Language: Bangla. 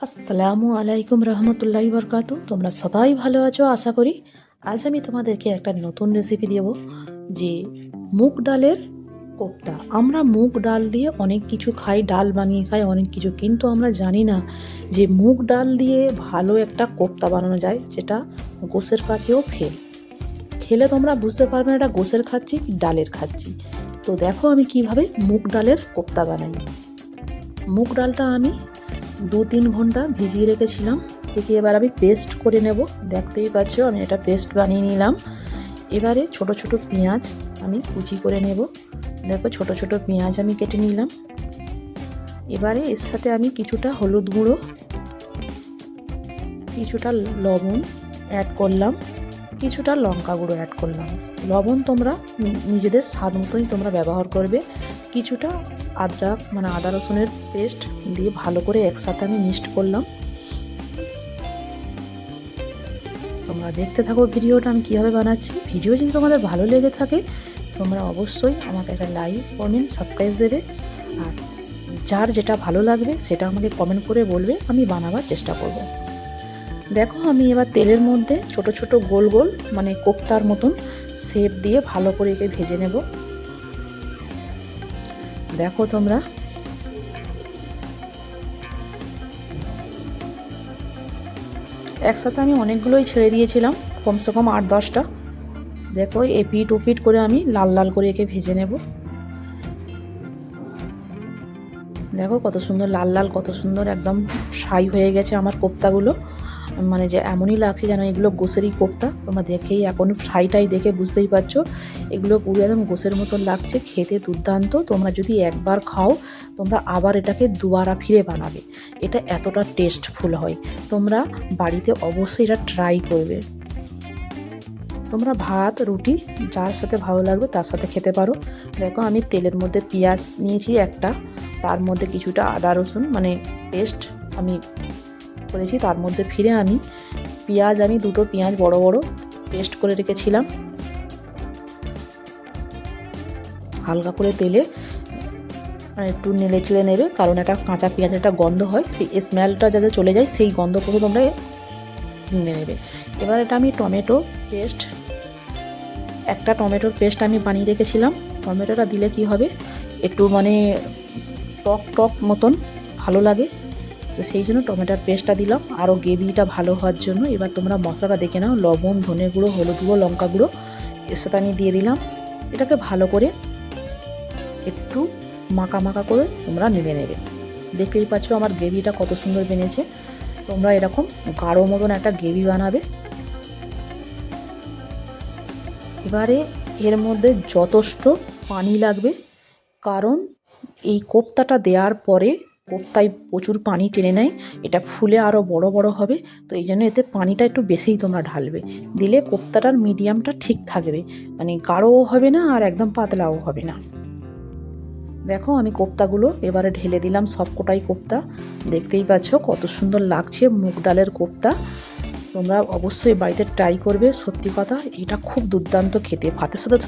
আসসালামু আলাইকুম রহমতুল্লাহি বরকাতু। তোমরা সবাই ভালো আছো আশা করি। আজ আমি তোমাদেরকে একটা নতুন রেসিপি দেব, যে মুগ ডালের কোপ্তা। আমরা মুগ ডাল দিয়ে অনেক কিছু খাই, ডাল বানিয়ে খাই অনেক কিছু, কিন্তু আমরা জানি না যে মুগ ডাল দিয়ে ভালো একটা কোপ্তা বানানো যায়, যেটা গোশের কাছেও ফেল। খেলে তোমরা বুঝতে পারবে না এটা গোশের খাচ্ছি কি ডালের খাচ্ছি। তো দেখো আমি কিভাবে মুগ ডালের কোপ্তা বানাই। মুগ ডালটা আমি 2-3 ঘন্টা ভিজিয়ে রেখেছিলাম, দেখি এবার আমি পেস্ট করে নেব। দেখতেই পাচ্ছ আমি এটা পেস্ট বানিয়ে নিলাম। এবারে ছোট ছোট পেঁয়াজ আমি কুচি করে নেব। দেখো ছোট ছোট পেঁয়াজ আমি কেটে নিলাম। এবারে এর সাথে আমি কিছুটা হলুদ গুঁড়ো, কিছুটা লবণ অ্যাড করলাম, কিছুটা লঙ্কা গুঁড়ো অ্যাড করলাম। লবণ তোমরা নিজেদের স্বাদ মতোই তোমরা ব্যবহার করবে। কিছুটা আদরক আদা রসুনের পেস্ট দিয়ে ভালো করে একসাথে আমি মিক্সড করলাম। তোমরা দেখতে থাকো ভিডিওটা আমি কীভাবে বানাচ্ছি। ভিডিও যদি তোমাদের ভালো লেগে থাকে তোমরা অবশ্যই আমাকে একটা লাইক কমেন্ট সাবস্ক্রাইব দেবে, আর যার যেটা ভালো লাগবে সেটা আমাকে কমেন্ট করে বলবে, আমি বানাবার চেষ্টা করব। দেখো আমি এবার তেলের মধ্যে ছোট ছোট গোল গোল কোপ্তার মতন শেপ দিয়ে ভালো করে একে ভেজে নেব। দেখো তোমরা একসাথে আমি অনেকগুলোই ছেড়ে দিয়েছিলাম, কমসে কম 8-10টা। দেখো এপিট ওপিট করে আমি লাল লাল করে একে ভেজে নেব। দেখো কত সুন্দর লাল লাল, কত সুন্দর একদম ফ্রাই হয়ে গেছে আমার কোপ্তাগুলো। যে এমনই লাগছে যেন এগুলো গোশেরই কোপ্তা। তোমরা দেখেই এখন ফ্রাইটাই দেখে বুঝতেই পারছো এগুলো পুরো একদম গোশের মতন লাগছে, খেতে দুর্দান্ত। তোমরা যদি একবার খাও তোমরা আবার এটাকে দুবারা ফিরে বানাবে, এটা এতটা টেস্টফুল হয়। তোমরা বাড়িতে অবশ্যই এটা ট্রাই করবে। তোমরা ভাত রুটি যার সাথে ভালো লাগবে তার সাথে খেতে পারো। দেখো আমি তেলের মধ্যে পেঁয়াজ নিয়েছি একটা, তার মধ্যে কিছুটা আদা রসুন পেস্ট আমি করেছি, তার মধ্যে ফিরে আমি পেঁয়াজ, আমি 2টো পেঁয়াজ বড় বড় পেস্ট করে রেখেছিলাম। হালকা করে তেলে একটু নেড়ে চেড়ে নেবে, কারণ একটা কাঁচা পেঁয়াজের একটা গন্ধ হয়, সেই স্মেলটা যাতে চলে যায় সেই গন্ধ করে তোমরা নিয়ে নেবে। এবার এটা আমি টমেটো পেস্ট, একটা টমেটোর পেস্ট আমি বানিয়ে রেখেছিলাম। টমেটোটা দিলে কি হবে, একটু টক টক মতন ভালো লাগে, তো সেই জন্য টমেটোর পেস্টটা দিলাম আরও গ্রেভিটা ভালো হওয়ার জন্য। এবার তোমরা মশলাটা দেখে নাও, লবণ, ধনে গুঁড়ো, হলুদ গুঁড়ো, লঙ্কা গুঁড়ো এর সাথে আমি দিয়ে দিলাম। এটাকে ভালো করে একটু মাখা মাখা করে তোমরা নেড়ে নেবে। দেখতেই পাচ্ছ আমার গ্রেভিটা কত সুন্দর বেরিয়েছে। তোমরা এরকম গাঢ় মতন একটা গ্রেভি বানাবে। এবারে এর মধ্যে যথেষ্ট পানি লাগবে, কারণ এই কোপ্তাটা দেওয়ার পরে কোপ্তায় প্রচুর পানি টেনে নেয়, এটা ফুলে আরও বড় বড় হবে। তো এই জন্য এতে পানিটা একটু বেশিই তোমরা ঢালবে, দিলে কোপ্তাটার মিডিয়ামটা ঠিক থাকবে, গাঢ়ও হবে না আর একদম পাতলাও হবে না। দেখো আমি কোপ্তাগুলো এবারে ঢেলে দিলাম, সবকটাই কোপ্তা। দেখতেই পাচ্ছ কত সুন্দর লাগছে মুগ ডালের কোপ্তা। তোমরা অবশ্যই বাড়িতে ট্রাই করবে, সত্যি কথা এটা খুব দুর্দান্ত খেতে, ভাতের সাথে